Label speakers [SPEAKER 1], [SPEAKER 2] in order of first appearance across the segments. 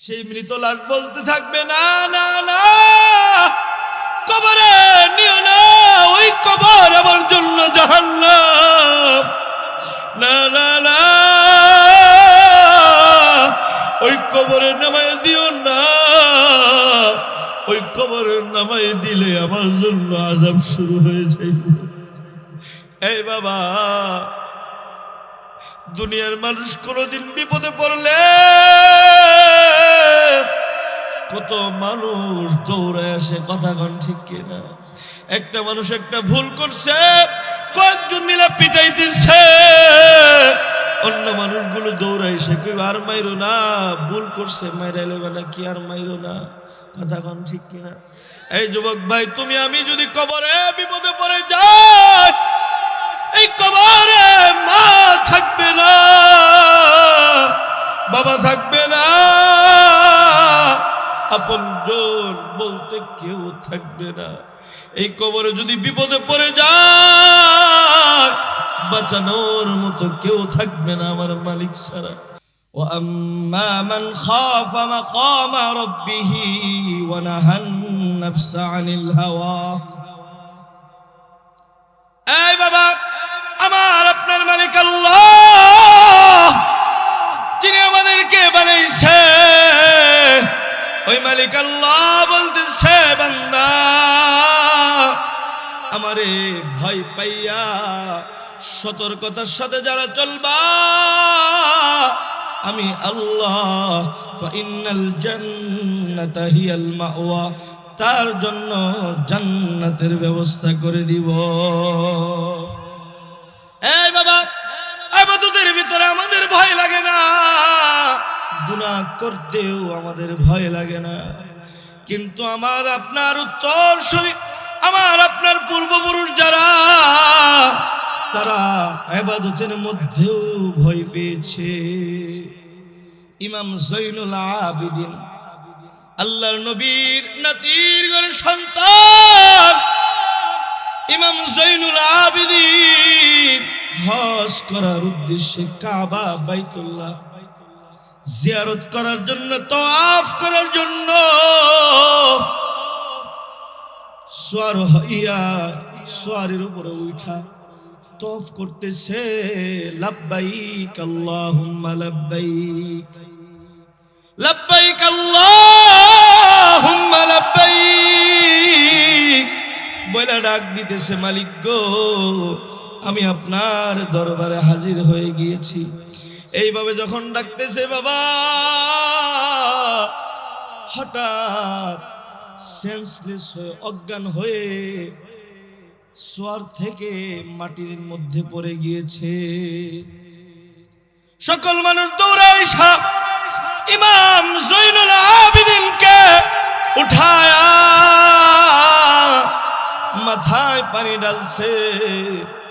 [SPEAKER 1] সেই মৃত লাশ বলতে থাকবে, না না না, কবরে নিও না, ওই কবর আমার জন্য জাহান্নাম। না না না, ওই কবরে নামায় দিও না, ওই কবরে নামায় দিলে আমার জন্য আযাব শুরু হয়ে যাইবে। এই বাবা, দুনিয়ার মানুষ কোনদিন বিপদে পড়লে কত মানুষ দৌড়ায় আসে, কথা কন ঠিক কিনা? একটা মানুষ একটা ভুল করছে, কয়েকজন মিলে পিটাইতেছে, অন্য মানুষগুলো দৌড়াইছে, কেউ আর মাইরো না, ভুল করছে মাইরাইলে বেলা কি আর মাইরো না, কথা কন ঠিক কিনা? এই যুবক ভাই, তুমি আমি যদি কবরে বিপদে পড়ে যাই, এই কবরে মা থাকবে না, বাবা থাকবে না, আপনজন বলতে কেউ থাকবে না। এই কবরে যদি বিপদে পড়ে যায়, বাঁচানোর মতো কেউ থাকবে না আমার মালিক ছাড়া। وأما من خاف مقام ربه ونهى النفس عن الهوى। এই বাবা, আমার আপনার মালিক আল্লাহ, যিনি আমাদেরকে বানাইছে, ওই মালিক আল্লাহ বলতেছে, বান্দা আমারে ভয় পাইয়া সতর্কতার সাথে যারা চলবা, আমি আল্লাহ ফাইনাল জান্নাতা হিয়াল মাওয়া, তার জন্য জান্নাতের ব্যবস্থা করে দিব। এই বাবা, ইবাদতের ভিতরে আমাদের ভয় লাগে না, গুনাহ করতেও আমাদের ভয় লাগে না, কিন্তু আমার আপনার উত্তরসূরি, আমার আপনার পূর্বপুরুষ যারা, তারা ইবাদতের মধ্যেও ভয় পেয়েছে। ইমাম জৈনুল আবিদিন, আল্লাহর নবীর নাতির ঘরের সন্তান, ইমাম জৈনুল আবিদিন হজ করার উদ্দেশ্যে কাবা বাইতুল্লাহ জিয়ারত করার জন্য, তাওয়াফ করার জন্য সওয়ার হইয়া সওয়ারের উপরে উঠা তাওয়াফ করতেছে, লাব্বাইক আল্লাহুম্মা লাব্বাইক, লাব্বাইক আল্লাহুম্মা লাব্বাইক বলে ডাক দিতেছে, মালিক গো, আমি আপনার দরবারে হাজির হয়ে গিয়েছি। এইভাবে যখন ডাকতেছে বাবা, হঠাৎ সেন্সলেস হয়ে, অজ্ঞান হয়ে সোয়ার থেকে মাটির মধ্যে পড়ে গিয়েছে। সকল মানুষ দৌড়ায় ইমাম জৈনুল আবিদিনকে উঠায়া মাথায় পানি ডালছে,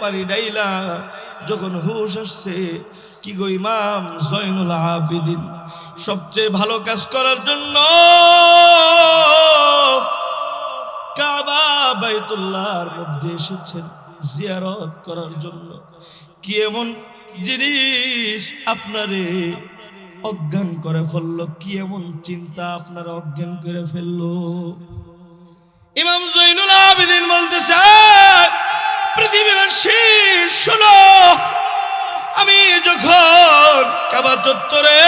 [SPEAKER 1] পানি ডাইলা যখন হুশ আসছে, কি গো ইমাম জৈনুল আবিদিন সবচেয়ে ভালো কাজ করার জন্য কাবা বাইতুল্লাহর মধ্যে এসেছেন জিয়ারত করার জন্য, কি এমন জিনিস আপনারে অজ্ঞান করে ফেললো, কি এমন চিন্তা আপনারা অজ্ঞান করে ফেললো? ইমাম জৈনুল আবিদিন বলতেছে, পৃথিবীবাসী শোনো, আমি যখন কাবা চত্বরে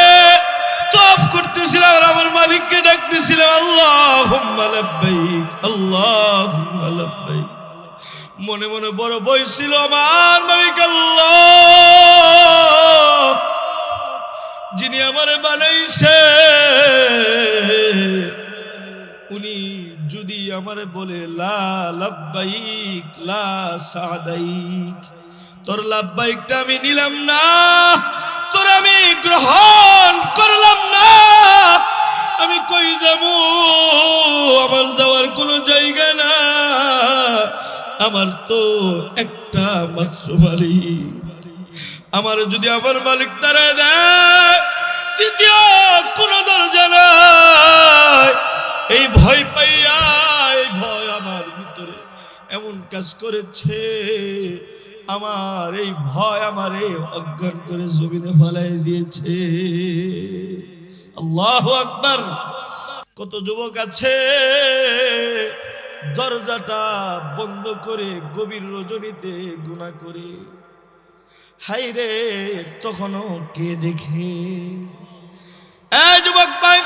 [SPEAKER 1] তাওয়াফ করতেছিলাম আর আমার মালিককে ডাকতেছিলাম, আল্লাহুম্মা লাব্বাইক, আল্লাহুম্মা লাব্বাইক, মনে মনে বড় ভয় ছিল, আমার মালিক আল্লাহ, যিনি আমারে বানাইছে, উনি যদি আমারে বলে লা লাব্বাইক লা সাদাইক, তোর লাব্বাইকটা আমি নিলাম না, তোর আমি গ্রহণ করলাম না, আমি কই যাবো? আমার যাওয়ার কোনো জায়গা না, আমার তো একটা মাত্র মালিক, আমার যদি আমার মালিক তারা দেয়, দ্বিতীয় কোন দরজা নাই। এই ভয় পাইয়া, এই ভয় আমার ভিতরে এমন কাজ করেছে, আমার এই ভয় আমারে অজ্ঞান করে জমিনে ফেলাই দিয়েছে। আল্লাহু আকবার। কত যুবক আছে দরজাটা বন্ধ করে গভীর রজনীতে গুনাহ করে, হায়রে তখনও কে দেখে? এই যুবক ভাই,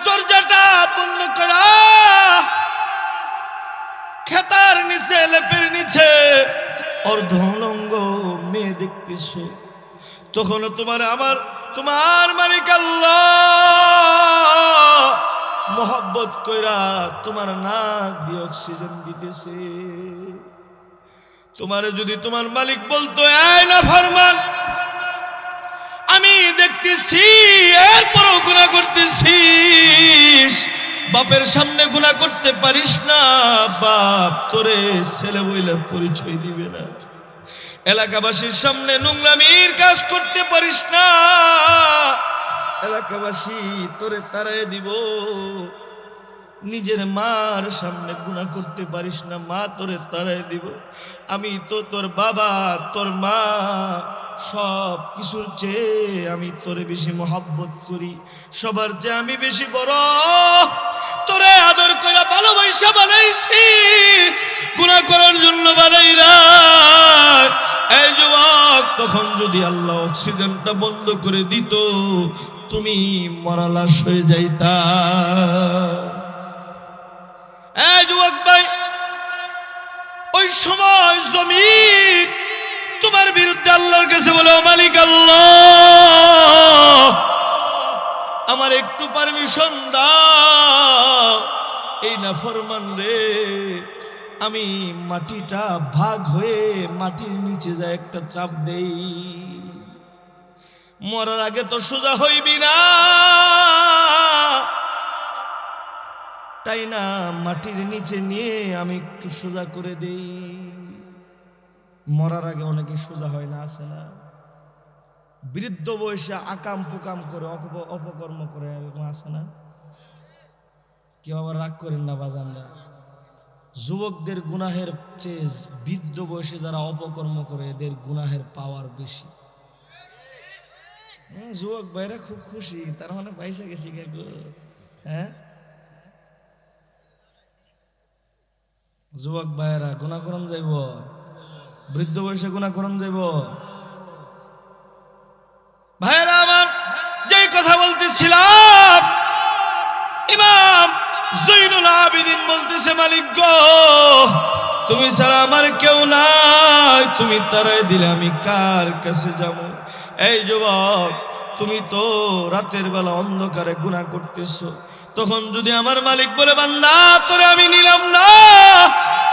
[SPEAKER 1] দরজাটা বন্ধ করা, খেতার নিচে লেপের নিচে অর্ধলঙ্গ মেয়ে দেখতেছো, তখন তোমার মালিক আল্লাহ মোহব্বত কইরা তোমার নাক দিয়ে অক্সিজেন দিতেছে। তোমারে যদি তোমার মালিক বলতো, এই নাফরমান, আমি দেখতেছি এরপরও গুনাহ করতেছিস, বাপের সামনে গুনাহ করতে পারিস না, বাপ তোরে ছেলে বইলে পরিচয় দিবে না, এলাকাবাসীর সামনে নোংরামির কাজ করতে পারিস না, এলাকাবাসী তোরে তাড়ায় দিব, নিজের মার সামনে গুনাহ করতে পারিস না, মা তোরে তাড়ায় দিব। আমি তো তোর বাবা, তোর মা, সব কিছুর চেয়ে আমি তোরে বেশি মহব্বত করি, সবার চেয়ে আমি বেশি বড়, তোরে আদর করে ভালোবাসা বানাইছি, গুনাহ করার জন্য বানাই না। এই যুবক, তখন যদি আল্লাহ অক্সিজেনটা বন্ধ করে দিত, তুমি মরা লাশ হয়ে যাইতা। এই যুবক ভাই, ওই সময় জমিন তোমার বিরুদ্ধে আল্লাহর কাছে বলো, মালিক আল্লাহ, আমার একটু পারমিশন দাও, এই নাফরমান রে আমি মাটিটা ভাগ হয়ে মাটির নিচে যায় একটা চাপ দেই, মরার আগে তো সোজা হইবি না, তাই না মাটির নিচে নিয়ে আমি একটু সোজা করে দেই। মরার আগে অনেকে সোজা হয় না, আছে না? বৃদ্ধ বয়সে আকাম পোকাম করে অপকর্ম করে, এরকম আছে না? কেউ আবার রাগ করেন না বাজানরা, যুবকদের গুনাহের চেয়ে বৃদ্ধ বয়সে যারা অপকর্ম করে এদের গুনাহের পাওয়ার বেশি। যুবক ভাইরা খুব খুশি, তার মানে পয়সা গেছি গো। হ্যাঁ, যুবক ভাইরা গুনাহ করন যাইব, বৃদ্ধ বয়সে গুনাহ করন যাইব। ভাইরা আমার, যেই কথা বলতেছিলাম, ইমাম জৈনুল আবিদিন বলতেছে, মালিক গো, তুমি ছাড়া আমার কেউ নাই, তুমি তারাই দিলে আমি কার কাছে যাব? এই যুবক, তুমি তো রাতের বেলা অন্ধকারে গুনাহ করতেছো, তখন যদি আমার মালিক বলে, বান্দা তোরে আমি নিলাম না,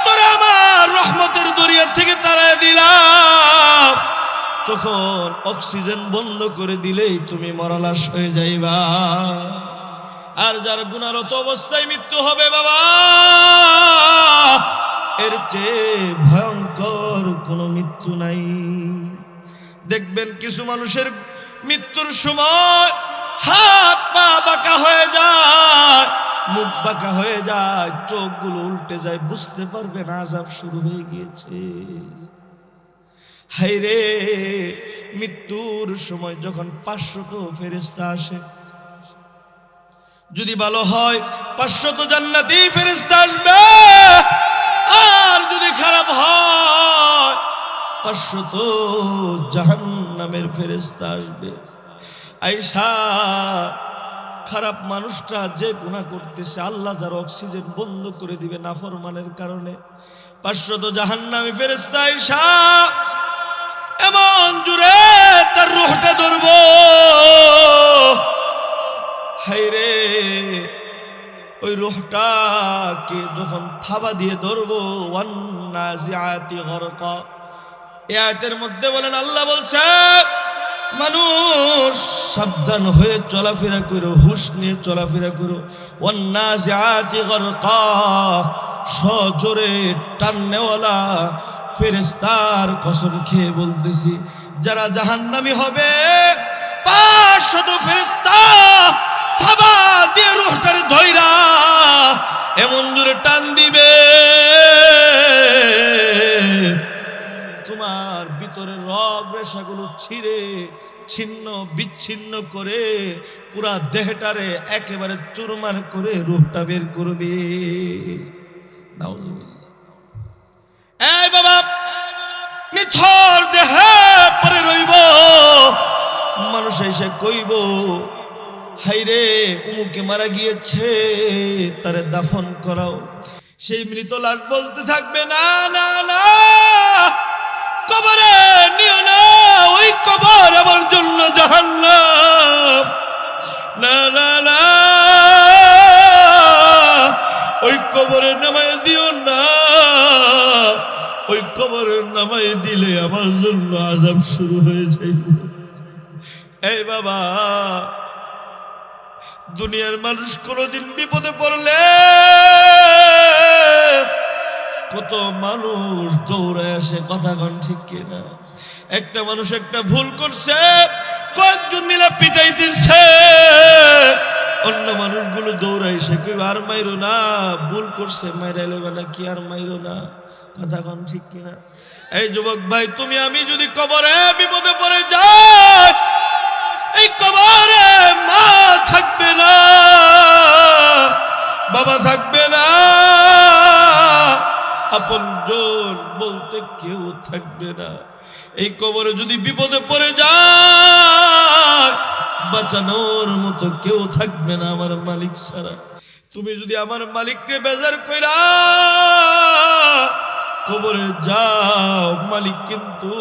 [SPEAKER 1] তোরে আমার রহমতের দরিয়া থেকে তাড়ায় দিলাম, তখন অক্সিজেন বন্ধ করে দিলেই তুমি মরা লাশ হয়ে যাইবা। আর যার গুনাহরত অবস্থায় মৃত্যু হবে, বাবা, এর চেয়ে ভয়ঙ্কর কোনো মৃত্যু নাই। দেখবেন কিছু মানুষের মৃত্যুর সময় হাত পা বাঁকা হয়ে যায়, মুখ বাঁকা হয়ে যায়, চোখগুলো উল্টে যায়, বুঝতে পারবে না আযাব শুরু হয়ে গিয়েছে। হায়রে, মৃত্যুর সময় যখন 500 ফেরেশতা আসে, যদি ভালো হয় 500 জান্নাতি ফেরেশতা আসবে, আর যদি খারাপ হয় 500 জাহান্নামের ফেরেশতা আসবে। আয়েশা, খারাপ মানুষটা যে গুনাহ করতেছে, আল্লাহ যার অক্সিজেন বন্ধ করে দিবে নাফরমানের কারণে, 500 জাহান্নামী ফেরেশতা আয়েশা এমন জোরে তার রূহটা ধরবো, হায়রে, ওই রূহটাকে যখন থাবা দিয়ে ধরবো, ওয়ান্নাজিআতি গরকা, এই আয়াতের মধ্যে বলেন, আল্লাহ বলছে, মানুষ সাবধান হয়ে চলাফেরা করো, হুঁশ নিয়ে চলাফেরা করো। ওয়ান্নাজিআতি গরকা, সজোরে টাননেওয়ালা ফেরেশতার কসম খেয়ে বলতেছি, যারা জাহান্নামী হবে 500 ফেরেশতা থাবা দিয়ে রূহটার ধইরা এমন জোরে টান দিবে, তোমার ভিতরে রগ রেশাগুলো ছিঁড়ে ছিন্ন বিচ্ছিন্ন করে পুরা দেহটারে একেবারে চুরমার করে রূপটা বের করবে। নাউজুবিল্লাহ। এই বাবা, নিথর দেহে পরে রইব, মানুষ এসে কইব হাইরে উমুকে মারা গিয়েছে, তারে দাফন করাও। সেই মৃত লাশ বলতে থাকবে না না না, কবরে নিও না, ওই কবর আমার জন্য জাহান্নাম। না না না, ওই কবরে নামায় দিও না, ওই কবরে নামায় দিলে আমার জন্য আযাব শুরু হয়ে যাইবে। এই বাবা, দুনিয়ার মানুষ কোনদিন বিপদে পড়লে কত মানুষ দৌড়ায় আসে, কথা কন ঠিক কিনা? একটা মানুষ একটা ভুল করছে, কয়েকজন মিলে পিটাইতেছে, অন্য মানুষগুলো দৌড়াইছে, কেউ আর মাইরো না, ভুল করছে মাইরাইলে বেলা কি আর মাইরো না, কথা কন ঠিক কিনা? এই যুবক ভাই, তুমি আমি যদি কবরে বিপদে পড়ে যাই, এই কবরে মা থাকবে না, বাবা থাকবে না, আপনজন বলতে কেউ থাকবে না। এই কবরে যদি বিপদে পড়ে যায়, বাঁচানোর মতো কেউ থাকবে না আমার মালিক ছাড়া। তুমি যদি আমার মালিককে বেজার কইরা কবরে যাও, মালিক কিন্তু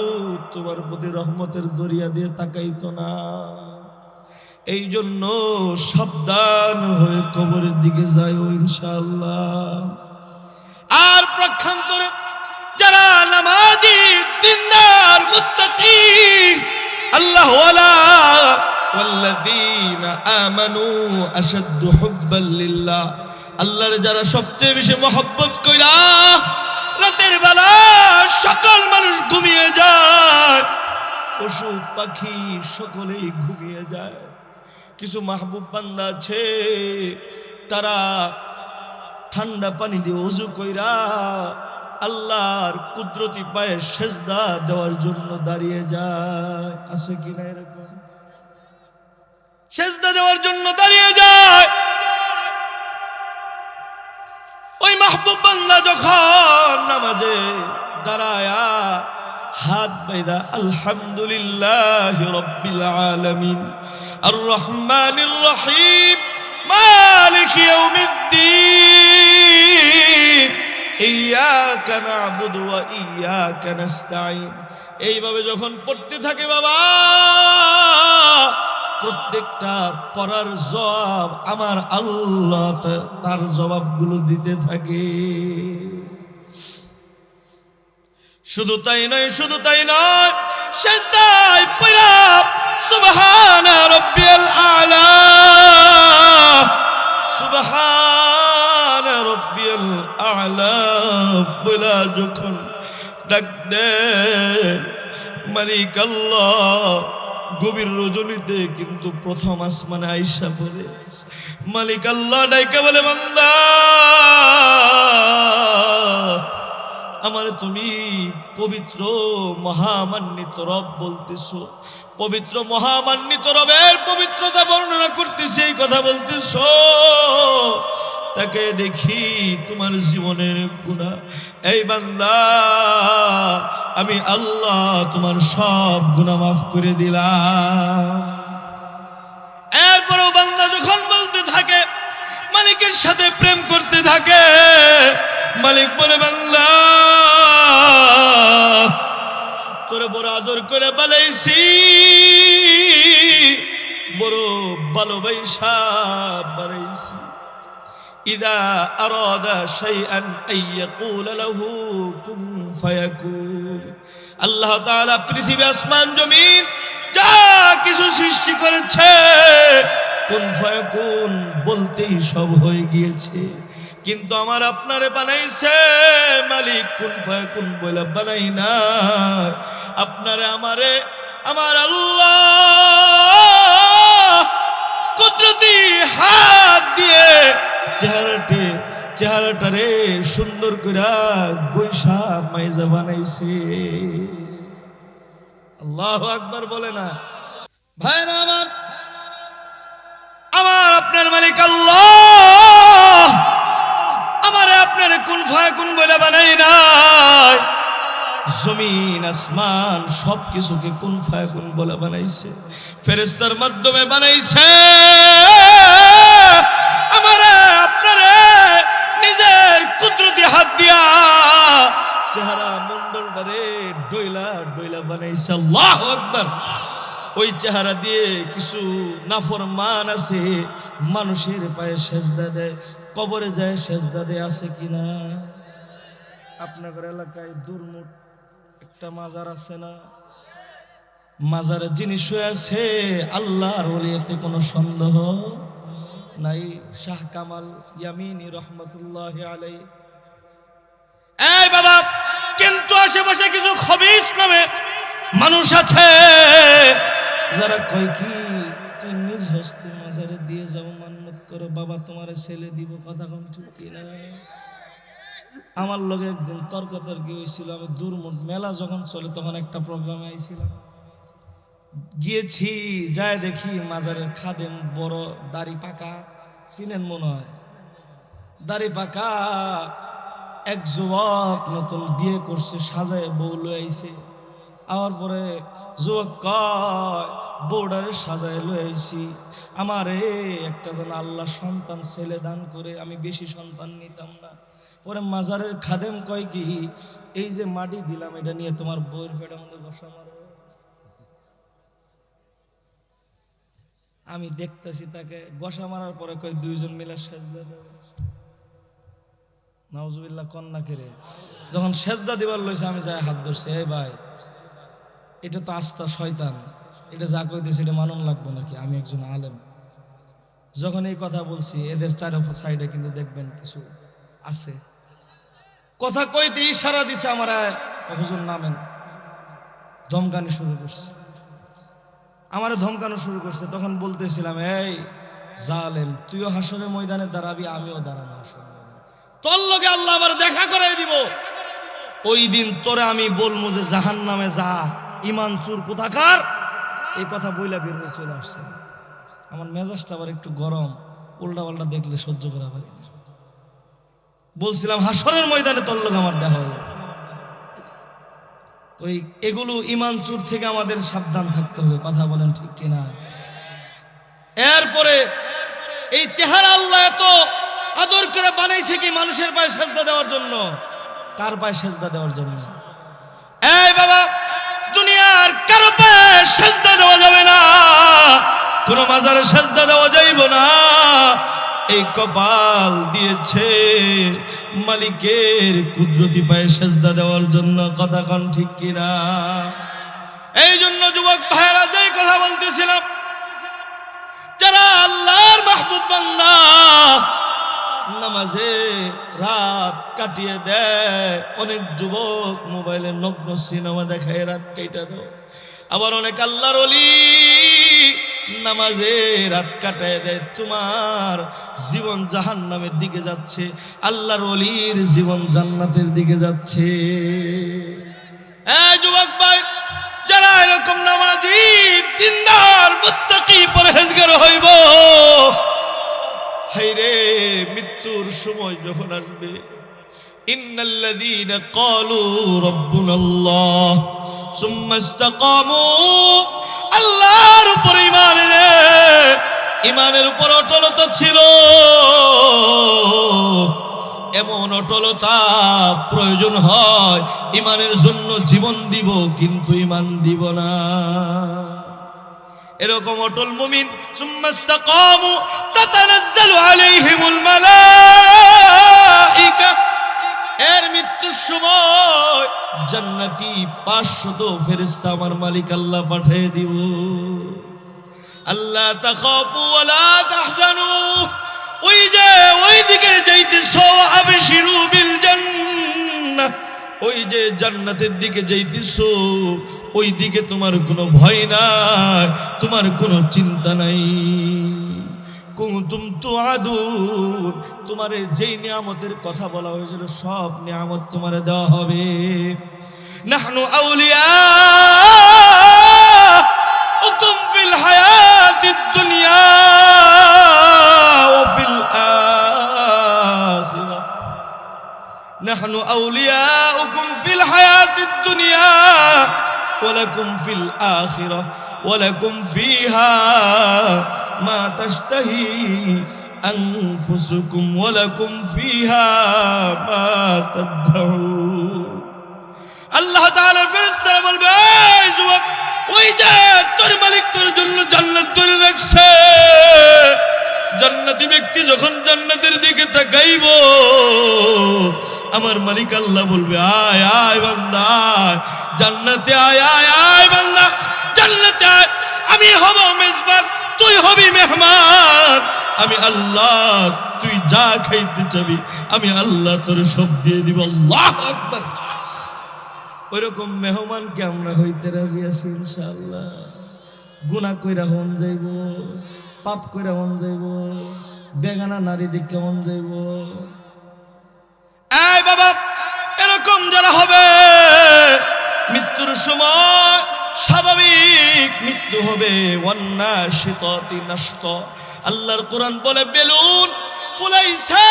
[SPEAKER 1] তোমার প্রতি রহমতের দরিয়া দিয়ে তাকাইতো না। এই জন্য সাবধান হয়ে কবরের দিকে যাইও ইনশাআল্লাহ। আর প্রক্ষান্তরে যারা নামাজি, দিনদার, মুত্তাকি, আল্লাহ ওয়ালা, ওয়াল্লাযীনা আমানু আশাদ্দু হুব্বাল লিল্লাহ, আল্লাহর যারা সবচেয়ে বেশি মহব্বত কইরা রাতের বেলা সকল মানুষ ঘুমিয়ে যায়, পশু পাখি সকলেই ঘুমিয়ে যায়। কিছু মাহবুব বান্দা আছে, তারা ঠান্ডা পানি দিয়ে ওযু কইরা আল্লাহর কুদরতি পায়ে সেজদা দেওয়ার জন্য দাঁড়িয়ে যায়। আছে কিনা এরকম? সেজদা দেওয়ার জন্য দাঁড়িয়ে যায়। ওই মাহবুব বান্দা যখন নামাজে দাঁড়ায়া হাত বাইদা আলহামদুলিল্লাহি রাব্বিল আলামিন আর রহমানির রহিম মালিক ইয়াউমিদ্দিন ইয়্যাকা না'বুদু ওয়া ইয়্যাকা নাস্তাঈন, এইভাবে যখন পড়তে থাকে বাবা, প্রত্যেকটা পড়ার জবাব আমার আল্লাহ তার জবাবগুলো দিতে থাকে। শুধু তাই নয়, শুধু তাই নয়, সিজদায় পড়া সুবহানা রাব্বিয়াল আ'লা, সুবহানা রাব্বিয়াল আ'লা বলা যখন ডাক দে মালিক আল্লাহ, গভীর রজনীতে কিন্তু প্রথম আসমানে আয়েশা বলে মালিক আল্লাহ ডাইকা বলে, বান্দা আমার তুমি পবিত্র মহামান্বিত রব বলতেছো, পবিত্র মহামান্বিত রবের পবিত্রতা বর্ণনা করতেছি, এই কথা বলতেছো, তাকে দেখি তোমার জীবনের গুনাহ। এই বান্দা, আমি আল্লাহ তোমার সব গুনাহ মাফ করে দিলাম। এরপরও বান্দা যখন বলতে থাকে, মালিকের সাথে প্রেম করতে থাকে, মালিক বলে, বান্দা তোরে বড় আদর করে বানাইছি, বড় ভালোবাসা বানাইছি। ইযা আরাদা শাইআন আইয়াকুল লাহু কুন ফায়াকুন। আল্লাহ তাআলা পৃথিবী, আসমান, জমিন যা কিছু সৃষ্টি করেছে, কুন ফায়াকুন বলতেই সব হয়ে গিয়েছে। কিন্তু আমার আপনারে বানাইছে মালিক, কুন ফায়াকুন বলে বানাই না। আপনারে আমারে আমার আল্লাহ কুদরতি হাত দিয়ে চেহারাটারে সুন্দর করে বৈশা মাইজা বানাইছে। আল্লাহু আকবার বলে না? ভাইরা আমার, আমার আপনার মালিক আল্লাহ আমারে আপনারে কুন ফায়াকুন বলে বানাই নাই। জমিন আসমান সবকিছুকে কুন ফায়াকুন বলে বানাইছে, ফেরেশতার মাধ্যমে বানাইছে। আমারে আপনারে নিজের কুদরতি হাত দিয়া চেহারা মন্ডলটারে ডইলা ডইলা বানাইছে। আল্লাহু আকবার। ওই চেহারা দিয়ে কিছু নাফরমান আছে, মানুষের পায়ে সেজদা দেয়, কবরে যায় সেজদা দেয়, আছে কিনা? আপনাদের এলাকায় দুর্মুট একটা মাজার আছে না? মাজারে যিনি শুয়ে আছে আল্লাহর ওলিয়াতে কোনো সন্দেহ নাই। শাহ কামাল ইয়ামিনী রহমতুল্লাহি আলাইহি। এই বাবা, কিন্তু আশেপাশে কিছু খবিস নামে মানুষ আছে যারা কয় কি, তুই নিজ হস্তে মাজারে দিয়ে যাও, মান্নত করো, বাবা তোমার ছেলে দিব। কথা কোন ঠিক কিনা? আমার লগে একদিন তর্কতর্কি হয়েছিল। আমি দুর্মুট মেলা যখন চলে তখন একটা প্রোগ্রামে আইছিলাম, গিয়েছি, যায় দেখি মাজারের খাদেম বড় দাড়ি পাকা, চিনেন মনে হয়, দাড়ি পাকা এক যুবক নতুন বিয়ে করছে, সাজায় বউ লয়ে আইছে। আওয়ার পরে যুবক কয়, বউডারে সাজায় লয়ে আইছি, আমারে একটা যেন আল্লাহ সন্তান ছেলে দান করে, আমি বেশি সন্তান নিতাম না। পরে মাজারের খাদেম কয় কি, এই যে মাটি দিলাম এটা নিয়ে তোমার বউয়ের পেটের মধ্যে বসা মারো। আমি দেখতেছি তাকে গসা মারার পরে কয়, দুইজন মিলে সেজদা দেবে। নাউজুবিল্লাহ, কন্যা কেড়ে যখন সেজদা দিবার লইছে আমি যাই হাত ধরছি, এই ভাই এটা তো আস্থা শয়তান, এটা যা কইতেছে এটা মানন লাগবে নাকি? আমি একজন আলেম। যখন এই কথা বলছি এদের চারো সাইডে কিন্তু দেখবেন কিছু আছে, কথা কইতে ইশারা দিছে, আমার হুজুর নামেন, ধমকানি শুরু করছে, আমারে ধমকানো শুরু করছে। তখন বলতেছিলাম, এই জালেম, তুইও হাসরের ময়দানে দাঁড়াবি, আমিও দাঁড়াবো হাসরের ময়দানে, তোর লগে আল্লাহ আবার দেখা করাই দিব। ওই দিন তোরে আমি বলবো যে জাহান্নামে যা, ইমান চুর কোথাকার, এই কথা বইলা বের হয়ে চলে আসছে। আমার মেজাজটা আবার একটু গরম, উল্টা পাল্টা দেখলে সহ্য করা পারি না। বলছিলাম হাসরের ময়দানে তোর লগে আমার দেখা হবে। তো এগুলো ইমান চুর থেকে আমাদের সাবধান থাকতে হবে। কথা বলেন ঠিক কিনা? এরপরে এই চেহারা আল্লাহ এত আদর করে বানাইছে কি মানুষের পায়ে সেজদা দেওয়ার জন্য? কার পায়ে সেজদা দেওয়ার জন্য? এই বাবা, দুনিয়ার কারো পায়ে সেজদা দেওয়া যাবে না, কোন মাজারে সেজদা দেওয়া যাইব না। এই কপাল দিয়েছে মালিকের কুদরতি পায়ে সেজদা দেওয়ার জন্য। কথা কোন ঠিক কিনা? এই জন্য যুবক ভাইরা যেই কথা বলতেছিলাম, যারা আল্লাহর মাহবুব বান্দা নামাজে রাত কাটিয়ে দেয়, অনেক যুবক মোবাইলে নগ্ন সিনেমা দেখায় রাত কাটা দেয়। আবার অনেক আল্লাহর ওলি নামাজে রাত কাটায় দেয়। তোমার জীবন জাহান্নামের দিকে যাচ্ছে, আল্লাহর ওলির জীবন জান্নাতের দিকে যাচ্ছে। এই যুবক ভাই, যারা এরকম নামাজি, দিনদার, মুত্তাকি, পরহেজগার হইব, হায়রে মৃত্যুর সময় যখন আসবে, ইন্নাল্লাযীনা ক্বালু রাব্বুনাল্লাহ সুম্মা ইসতাকামু, আল্লাহর উপর ঈমান এনে ঈমানের উপর অটলতা ছিল, এমন অটলতা প্রয়োজন হয়, ঈমানের জন্য জীবন দিব কিন্তু ঈমান দিব না। এরকম অটল মুমিন সুম্মা ইসতাকামু তাতানাজ্জালু আলাইহিমুল মালাইকা, এর মৃত্যুর সময় জান্নাতি 500 ফেরেশতা আমার মালিক আল্লাহ পাঠিয়ে দিব। আল্লাহ তাখাফু ওয়ালা তাহজানু, ওই যে ওই দিকে যাইতেছো, আবশিরু বিল জান্নাহ, ওই যে জান্নাতের দিকে যাইতেছো, ওই দিকে তোমার কোনো ভয় নাই, তোমার কোনো চিন্তা নাই। কুনতুম তুআদুন, তোমারে যেই নিয়ামতের কথা বলা হয়েছিল সব নিয়ামত তোমারে দেওয়া হবে। নাহনু আউলিয়াউকুম ফিল الدنيا وفي الآخرة نحن أولياؤكم في الحياة الدنيا ولكم في الآخرة ولكم فيها ما تشتهي أنفسكم ولكم فيها ما تدعون আল্লাহ তাআলার ফেরেশতারা বলবে এই যুবক ওই যে তোর মালিক তোর জন্য জান্নাত ধরে রাখছে জান্নাতি ব্যক্তি যখন জান্নাতের দিকে তাকাইবো আমার মালিক আল্লাহ বলবে আয় আয় বান্দা আয় জান্নাতে আয় আয় আয় বান্দা জান্নাতে আয় আমি হব মেজবান তুই হবি মেহমান আমি আল্লাহ তুই যা খাইতে চাবি আমি আল্লাহ তোর সব দিয়ে দিব আল্লাহু আকবার ওইরকম মেহমানকে আমরা হইতে রাজি আছি ইনশাআল্লাহ গুনাহ কইরা হন যাইব পাপ কইরা হন যাইব বেগানা নারী দেখে হন যাইব এই বাবা এরকম যারা হবে মৃত্যুর সময় স্বাভাবিক মৃত্যু হবে ওয়ান্নাশিতাতি নাশতা আল্লাহর কোরআন বলে বেলুন ফুলাইছে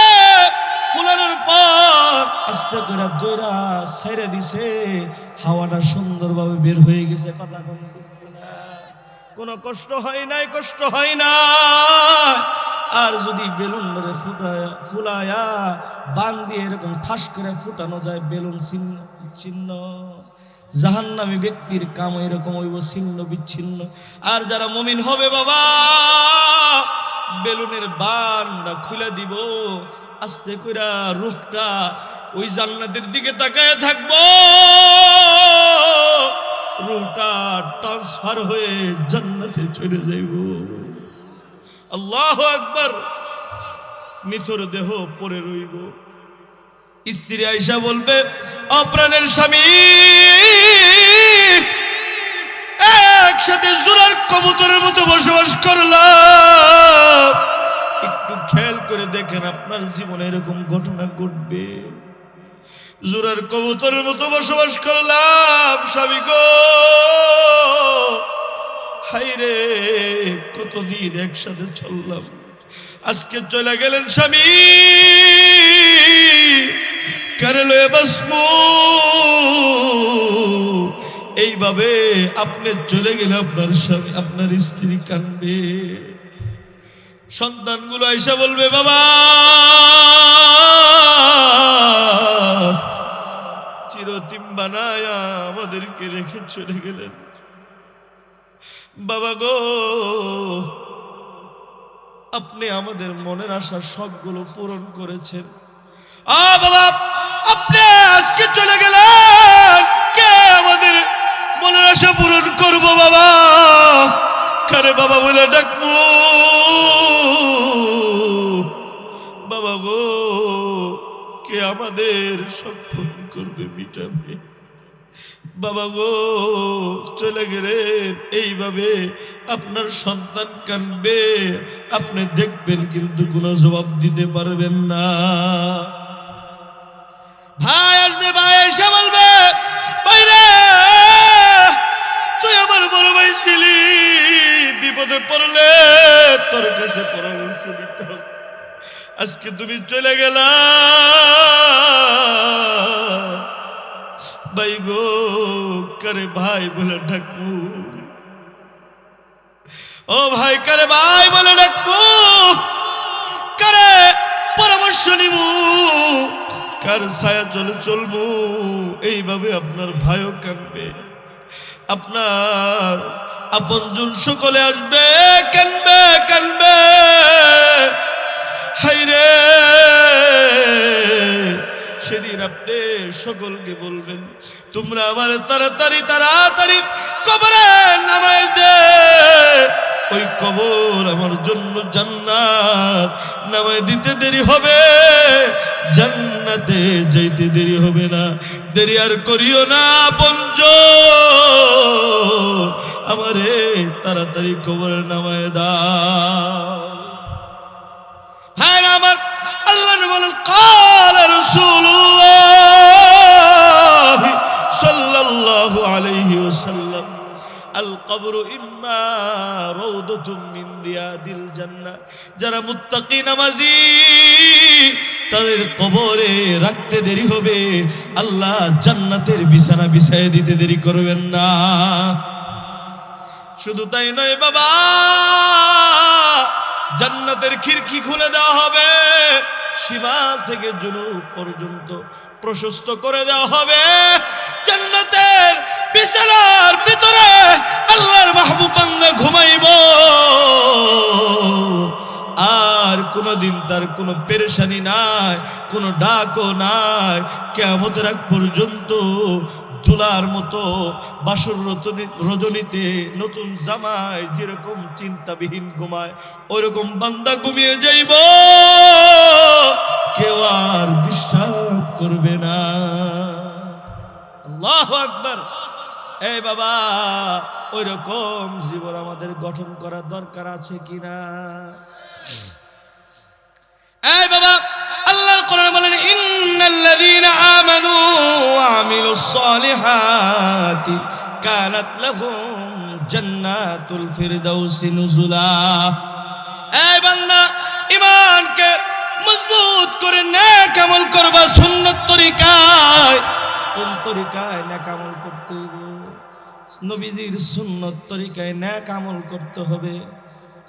[SPEAKER 1] ফুলানোর পর আস্তে করে দৌড়া ছেড়ে দিছে হাওয়াটা সুন্দরভাবে বের হয়ে গেছে কথা কোনো কষ্ট হয় নাই কষ্ট হয় না আর যদি বেলুন ধরে ফুলায়া বান দিয়ে এরকম ঠাস করে ফুটানো যায় বেলুন ছিন্ন জাহান্নামী ব্যক্তির কাম এরকম হইব ছিন্ন বিচ্ছিন্ন আর যারা মুমিন হবে বাবা বেলুনের বানটা খুলে দিব আস্তে কইরা রূহটা ওই জান্নাতের দিকে তাকায় থাকবো রূহটা ট্রান্সফার হয়ে জান্নাতে চলে যাইব আল্লাহু আকবার মিথর দেহ পড়ে রইব স্ত্রী আয়েশা বলবে অপ্রাণের স্বামী একসাথে জোড়ার কবুতরের মতো বসবাস করলাম একটু খেয়াল করে দেখেন আপনার জীবনে এরকম ঘটনা ঘটবে জোড়ার কবুতরের মতো বসবাস করলাম স্বামী গো হায়রে কতদিন একসাথে চললাম আজকে চলে গেলেন স্বামী কারে লয়ে বাসমু এইভাবে আপনি চলে গেলে আপনার স্বামী আপনার স্ত্রী কাঁদবে সন্তানগুলো আইসা বলবে বাবা চিরদিন বানায়া আমাদেরকে রেখে চলে গেলেন বাবা গো আপনি আমাদের মনের আশা সবগুলো পূরণ করেছেন বাবা আপনি আজকে চলে গেলেন কে আমাদের মনের আশা পূরণ করবো বাবা কারে বাবা বলে ডাকবো বাবা গো কে আমাদের সব পূরণ করবে মিটাবে বাবা গো চলে গেলেন এইভাবে আপনার সন্তান কাঁদবে আপনি দেখবেন কিন্তু কোনো জবাব দিতে পারবেন না ভাই আসবে ভাই এসে বলবে ভাই রে তুই আমার বড় ভাই ছিলি বিপদে পড়লে তোর কাছে পরামর্শ দিতাম আজকে তুমি চলে গেলা ভাই গো কারে ভাই বলে ডাকবো ও ভাই কারে ভাই বলে ডাকবো কারে পরামর্শ নিব কার ছায়া চলে চলবো এইভাবে আপনার ভাইও কাঁদবে আপনার আপনজন সকলে আসবে কাঁদবে কাঁদবে হায়রে সেদিন আপনি সকলকে বলবেন তোমরা আমার তাড়াতাড়ি তাড়াতাড়ি কবরে নামায় দে ওই কবর আমার জন্য জান্নাত নামায় দিতে দেরি হবে জান্নাতে যাইতে দেরি হবে না দেরি আর করিও না আপনজন আমারে তাড়াতাড়ি কবরে নামায় দাও হ্যাঁ আমার আল্লাহ বলেন قال رسول الله صلى الله عليه وسلم আল কবরু ইম্মা রাউদাতুম মিন রিয়াদিল জান্নাহ। যারা মুত্তাকি নামাজি তাদের কবরে রাখতে দেরি হবে, আল্লাহ জান্নাতের বিছানা বিছায় দিতে দেরি করবেন না। শুধু তাই নয় বাবা, জান্নাতের খিড়কি খুলে দেওয়া হবে, শিমাল থেকে জুনুব পর্যন্ত প্রশস্ত করে দেওয়া হবে। জান্নাতের বিছানার ভিতরে আল্লাহর মাহবুব বান্দা ঘুমাইব, আর কোনদিন তার কোনো পেরেশানি নাই, কোনো ডাকও নাই। কিয়ামতের আগ পর্যন্ত তুলার মতো বাসর রজনীতে নতুন জামাই যেরকম চিন্তাবিহীন ঘুমায়, ওইরকম বান্দা ঘুমিয়ে যাইব, কেউ আর ডিস্টার্ব করবে না। আল্লাহু আকবার। এই বাবা, ওইরকম জীবন আমাদের গঠন করার দরকার আছে কিনা? এই বাবা, আল্লাহর কোরআন বলেন ইন্নাল্লাযীনা আমানু ওয়া আমিলুস সালিহাতি কানাত লাহুম জান্নাতুল ফিরদাউসি নুজুলা। এই বান্দা, ঈমানকে মজবুত করে নেক আমল করবা সুন্নাত তরিকায়। কোন তরিকায় নেক আমল করতে হবে? নবীজির সুন্নত তরিকায় নেক আমল করতে হবে।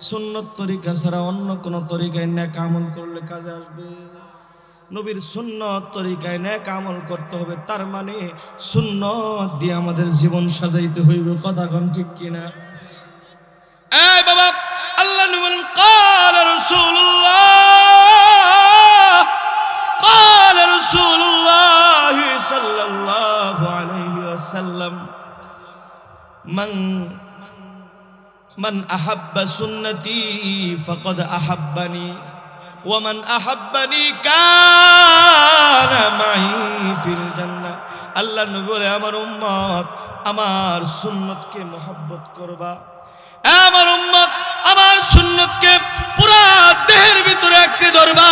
[SPEAKER 1] সুন্নত তরিকা ছাড়া অন্য কোন তরিকায় নেক আমল করলে কাজে আসবে? নবীর সুন্নত তরিকায় নেক আমল করতে হবে, তার মানে সুন্নত দিয়ে আমাদের জীবন সাজাইতে হইবে। কথা কোন ঠিক কিনা? এই বাবা, আল্লাহ নবী বলেন ক্বালা রাসূলুল্লাহ সাল্লাল্লাহু আলাইহি ওয়াসাল্লাম মান আহাব্বা সুন্নতি ফাকাদ আহাব্বানি ওয়া মান আহাব্বানি কানা মাই ফিল জান্নাহ। আল্লাহ নবী বলে, আমার উম্মত আমার সুন্নতকে মহব্বত করবা, আমার উম্মত আমার সুন্নতকে পুরা দেহের ভিতরে আঁকড়ে ধরবা,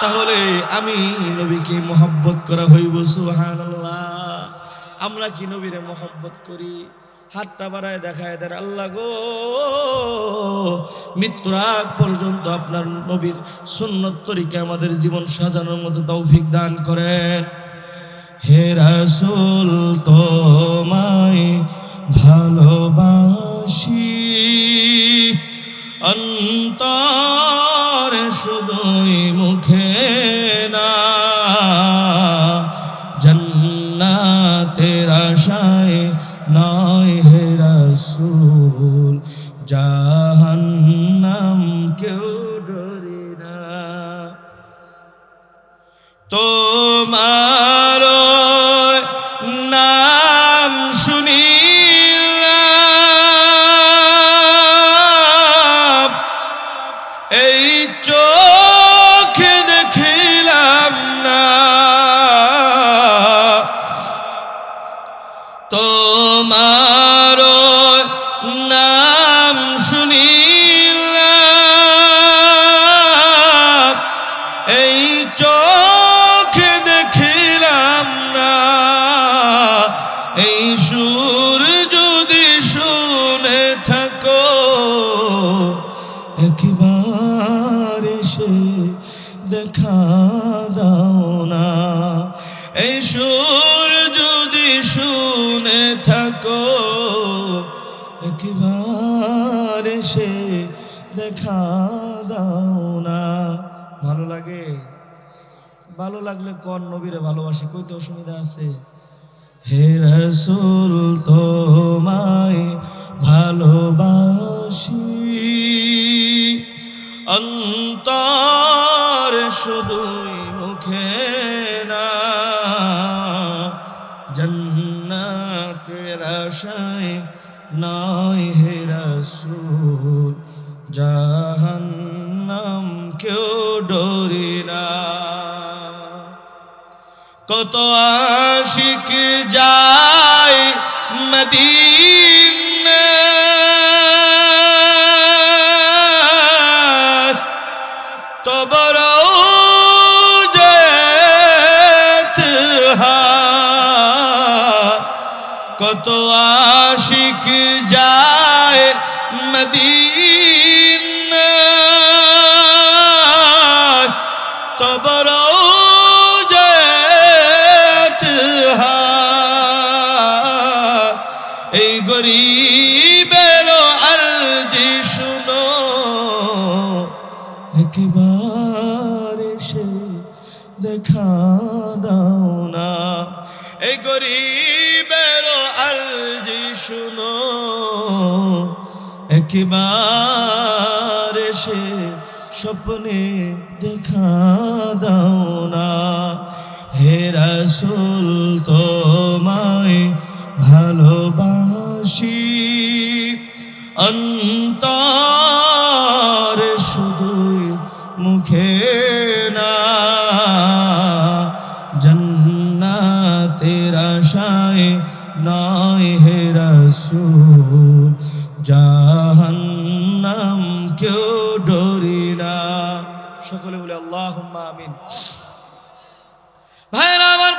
[SPEAKER 1] তাহলে আমি নবীকে মহব্বত করা হইব। সুবহানাল্লাহ। আমরা কি নবীরে মহব্বত করি? হাতটা বাড়ায় দেখায় দেন, আল্লাহ গো, মৃত্যুর আগ পর্যন্ত আপনার নবীর সুন্নত তরিকা আমাদের জীবন সাজানোর মতো তৌফিক দান করেন। হে রাসূল, তোমায় ভালোবাসি অন্তরে শুধুই মুখে না, জান্নাতের আশায় নয় হে রাসূল, জাহান্নাম কেউ ডরে না। তোমার নাম শুনিলাম, এই চোখে দেখিলাম না, তোমার নাম শুনিলাম, এই চোখে দেখিলাম না, এই সুর যদি শুনে থাকো একবার এসে দেখা দাও না, এই সুর যদি শুনে থাকো একবার এসে দেখা দাও না। ভালো লাগে? ভালো লাগলে কোন নবীরে ভালোবাসি, কইতে অসুবিধা আছে? হে রাসূল, তোমায় ভালোবাসি অন্তর শুধুই মুখে না, জান্নাতের আশায় নয় হে রাসূল, জাহান্নাম কেউ ডরে না। কত আশিক যায় মদিনা, তব রওজাত হা কত আশিক যায় মদিনা তব রওজাত হায় এই গরিবের আরজি শুনো একবার এসে দেখা দাও না এই গরিবের আরজি শুনো একবার এসে স্বপ্নে দেখা দাও না হে রাসূল তোমায় ভালোবাসি অন্তর শুধুই মুখে না জান্নাতের আশায় নয় হে রাসূল জাহান্নাম কেউ ডরি না সকলে বলে আল্লাহুম্মা আমিন ভাইরা আমার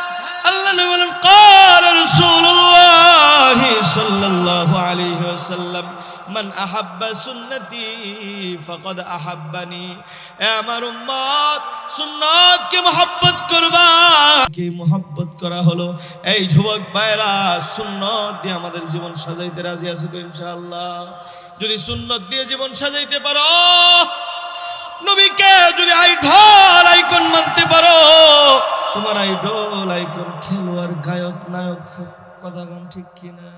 [SPEAKER 1] আল্লাহ নবী বলেন قال رسول الله صلى الله عليه وسلم من احب সুন্নতি فقد احبني এ আমার উম্মত সুন্নাত কে mohabbat করবা কে mohabbat করা হলো এই যুবক ভাইরা সুন্নাত দিয়ে আমাদের জীবন সাজাইতে রাজি আছি তো ইনশাআল্লাহ যদি সুন্নাত দিয়ে জীবন সাজাইতে পারো নবীকে যদি আইডল আইকন মানতে পারো তোমার আইডল আইকন খেলোয়াড় গায়ক নায়ক কথা কোন ঠিক কিনা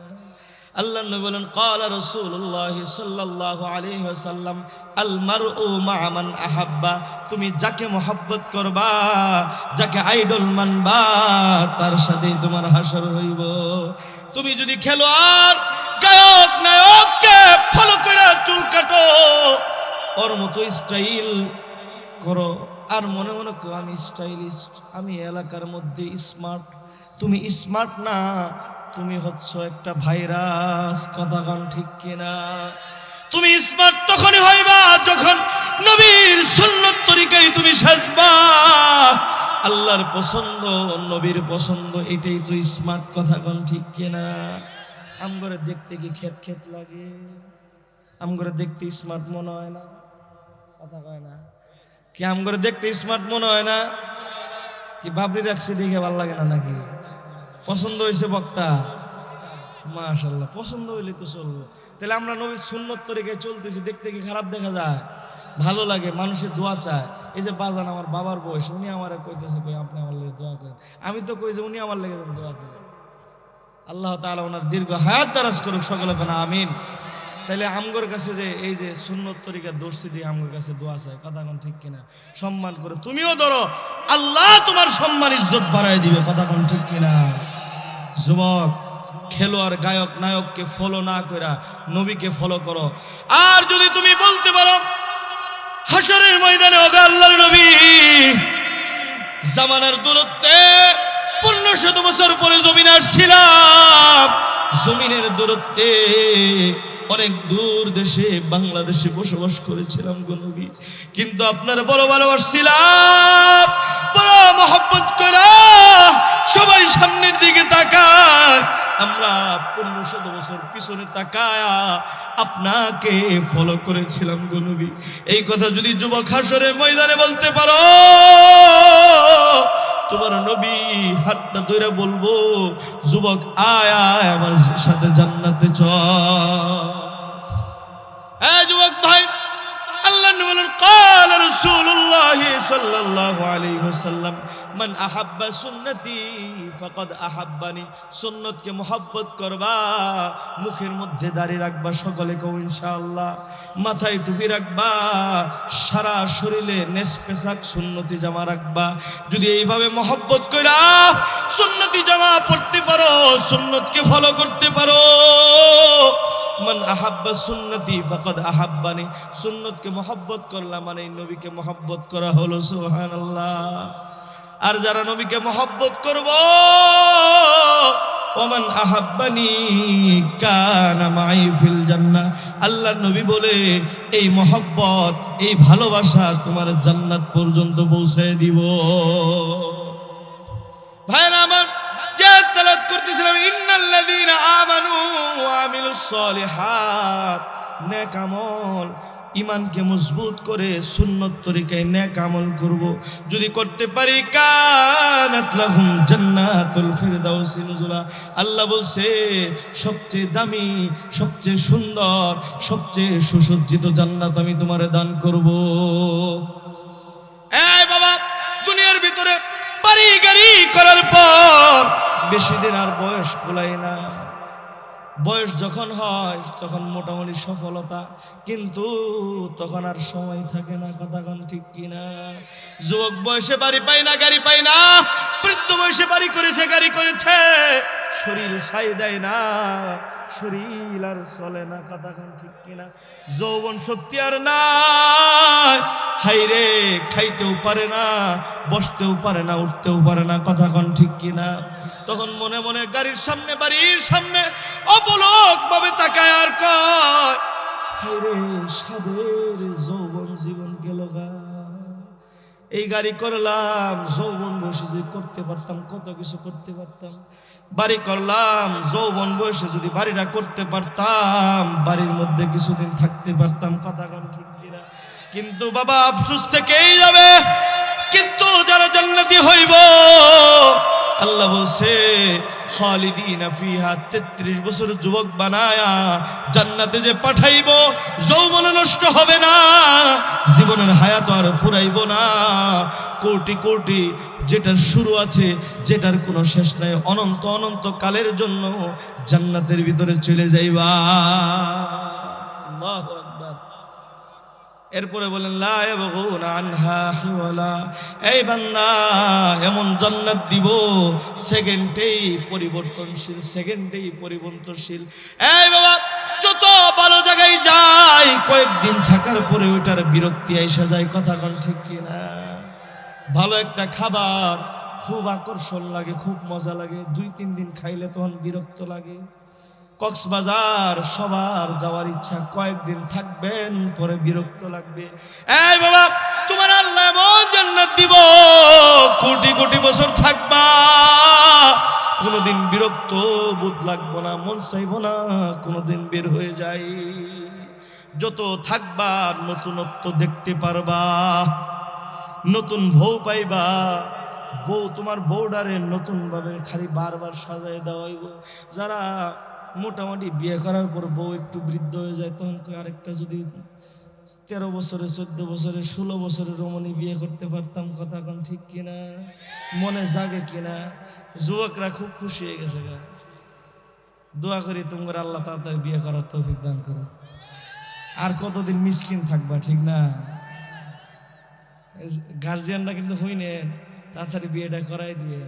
[SPEAKER 1] আল্লাহ নবী বলেন قال رسول الله صلى الله عليه وسلم المرء مع من احب তুমি যাকে mohabbat করবা যাকে আইডল মানবা তার সাথেই তোমার হাসর হইব তুমি যদি খেলোয়াড় গায়ক নায়ককে ফলো করে চুল কাটো ওর মতো স্টাইল করো আর মনে মনে আমি স্টাইলিস্ট আমি এলাকার মধ্যে স্মার্ট তুমি স্মার্ট না তুমি হচ্ছে একটা ভাইরাস কথা কোন ঠিক কিনা তুমি স্মার্ট তখনই হইবা যখন নবীর সুন্নাত তরিকায় তুমি সাজবা আল্লাহর পছন্দ নবীর পছন্দ এটাই তো স্মার্ট কথা কোন ঠিক কিনা আমগরে দেখতে কি খেত খেত লাগে আমগরে দেখতে স্মার্ট মনে হয় না কথা কয় না কি আমগরে দেখতে স্মার্ট মনে হয় না কি বাবরি রাখছি দেখে ভালো লাগে না নাকি পছন্দ হয়েছে বক্তা মাশাআল্লাহ পছন্দ হইলে তো চলবে তাহলে আমরা নবীর সুন্নাত তরিকায় চলতেছি দেখতে কি খারাপ দেখা যায় ভালো লাগে মানুষের দোয়া চায় এই যে বাজান আমার বাবার বয়স উনি আমারে কইতেছে কই আপনি আমার লাগি দোয়া করেন আমি তো কই যে উনি আমার লাগি দোয়া করেন আল্লাহ তাআলা ওনার দীর্ঘ হায়াত দারাজ করুক সকলে কোন আমিন তাইলে আমগর কাছে যে এই যে সুন্নাত তরিকার দর্শি দিয়ে আমগর কাছে দোয়া চায় কথা কোন ঠিক কিনা সম্মান করে তুমিও ধরো আল্লাহ তোমার সম্মান ইজ্জত বাড়ায় দিবে কথা কোন ঠিক কিনা যুবক খেলোয়াড় গায়ক নায়ককে ফলো না কইরা নবীকে ফলো করো আর যদি তুমি বলতে পারো হাশরের ময়দানে ওগো আল্লাহর নবী জামানার দূরত্বে 1500 বছর পরে জমিনে আসছিলাম জমিনের দূরত্বে অনেক দূর দেশে বাংলাদেশে বসবাস করেছিলাম গো নবী কিন্তু আপনারা বড় ভালোবাসছিলাম বড় mohabbat করা সবাই সামনের দিকে তাকায় আমরা 1500 বছর পিছনে তাকায়া আপনাকে ফলো করেছিলাম গো নবী এই কথা যদি যুবক হাশরের ময়দানে বলতে পারো তোমার নবী হাতটা ধরে বলবো যুবক আয় আয় আমার সাথে জান্নাতে চল এই যুবক ভাই আল্লাহ নবী বলেন قال رسول الله صلى الله عليه وسلم من احب সুন্নতি فقد احبني সুন্নতকে mohabbat করবা মুখের মধ্যে দাড়ি রাখবা সকলে কও ইনশাআল্লাহ মাথায় টুপি রাখবা সারা শরীরে নেসপেসাক সুন্নতি জামা রাখবা যদি এইভাবে mohabbat কইরা সুন্নতি জামা পরতে পারো সুন্নতকে ফলো করতে পারো মান আহাব্বা সুন্নতি ফাকাদ আহাব্বানি সুন্নতকে mohabbat করলা মানে নবীকে mohabbat করা হলো সুবহানাল্লাহ আর যারা নবীকে mohabbat করব ওমান আহাব্বানি কানা মাই ফিল জান্নাহ আল্লাহর নবী বলে এই mohabbat এই ভালোবাসা তোমার জান্নাত পর্যন্ত পৌঁছে দিব ভাইরা আমার যে তেলাওয়াত করতেছিলাম ইন্নাল্লাযীনা আমানু ওয়া আমিলুস সলিহাত, নেক আমল, ইমানকে মজবুত করে সুন্নত তরিকায় নেক আমল করব, যদি করতে পারি কানাত লাহুম জান্নাতুল ফিরদাউসি নুজুলা। আল্লাহ বলছে সবচেয়ে দামি, সবচেয়ে সুন্দর, সবচেয়ে সুসজ্জিত জান্নাত আমি তোমারে দান করব। এই বাবা, দুনিয়ার ভিতরে বাড়ি গাড়ি করার পর বেশি দিন আর বয়স কুলায় না। বয়স যখন হয় তখন মোটামুটি সফলতা, কিন্তু তখন আর সময় থাকে না। কথা কোন ঠিক কিনা? যুবক বয়সে বাড়ি পায় না, গাড়ি পায় না, বৃদ্ধ বয়সে বাড়ি করেছে, গাড়ি করেছে, শরীর সাই দেয় না, শরীর আর চলে না। কথা কোন ঠিক কিনা? যৌবন শক্তি আর নাই, হাইরে খাইতেও পারে না, বসতেও পারে না, উঠতেও পারে না। কথা কোন ঠিক কিনা? তখন মনে মনে গাড়ির সামনে, বাড়ির সামনে অপলক ভাবে তাকায় আর কয়, হাইরে সাদের যৌবন জীবন গেল গা। এই গাড়ি করলাম, যৌবন বয়সে যদি করতে পারতাম কত কিছু করতে পারতাম। বাড়ি করলাম, যৌবন বয়সে যদি বাড়িটা করতে পারতাম, বাড়ির মধ্যে কিছুদিন থাকতে পারতাম। কথা কোন ঠিক কিনা? কিন্তু বাবা আফসোস থেকেই যাবে। কিন্তু যারা জান্নাতি হইব, আল্লাহ বলছে খালিদিনা ফিহা, 33 বছর যুবক বানায়া জান্নাতে যে পাঠাইব, যৌবন নষ্ট হবে না, জীবনের হায়াত আর ফুরাইব না। কোটি কোটি যেটার শুরু আছে, যেটার কোনো শেষ নাই, অনন্ত অনন্ত কালের জন্য জান্নাতের ভিতরে চলে যাইবা। আল্লাহু আকবার। এরপরে বলেন লা ইয়াবগুনা আনহা হিওয়ালা। এই বান্দা, এমন জান্নাত দিব সেকেন্ডেই পরিবর্তনশীল, সেকেন্ডেই পরিবর্তনশীল। এই বাবা, যত ভালো জায়গায় যাই, কয়েকদিন থাকার পরে ওইটার বিরক্তি আইসা যায়। কথা কোন ঠিক কিনা? ভালো একটা খাবার খুব আকর্ষণ লাগে, খুব মজা লাগে, 2-3 দিন খাইলে তখন বিরক্ত লাগে। কক্সবাজার সবার যাওয়ার ইচ্ছা, কয়েকদিন থাকবেন পরে বিরক্ত লাগবে। এই বাবা, তোমার আল্লাহ এমন জান্নাত দিব, কোটি কোটি বছর থাকবা, কোনোদিন বিরক্ত বোধ লাগবো না, মন চাইবো না কোনোদিন বের হয়ে যাই। যত থাকবা নতুনত্ব দেখতে পারবা, নতুন বউ পাইবা। বউ, তোমার বউডারে নতুন ভাবে খালি বারবার সাজায় দেওয়া হইব। যারা মোটামুটি বিয়ে করার পর বউ একটু বৃদ্ধ হয়ে যায়, তখন আরেকটা যদি 13 বছরে, 14 বছরে, 16 বছরের রমণী বিয়ে করতে পারতাম। কথা কোন ঠিক কিনা? মনে জাগে কিনা? যুবকরা খুব খুশি হয়ে গেছে। দোয়া করি তোমার আল্লাহ তাড়াতাড়ি বিয়ে করার তৌফিক দান করো। আর কতদিন মিসকিন থাকবা, ঠিক না? গার্জিয়ানরা কিন্তু হইনেন, তাড়াতাড়ি বিয়েটা করাই দিয়ে।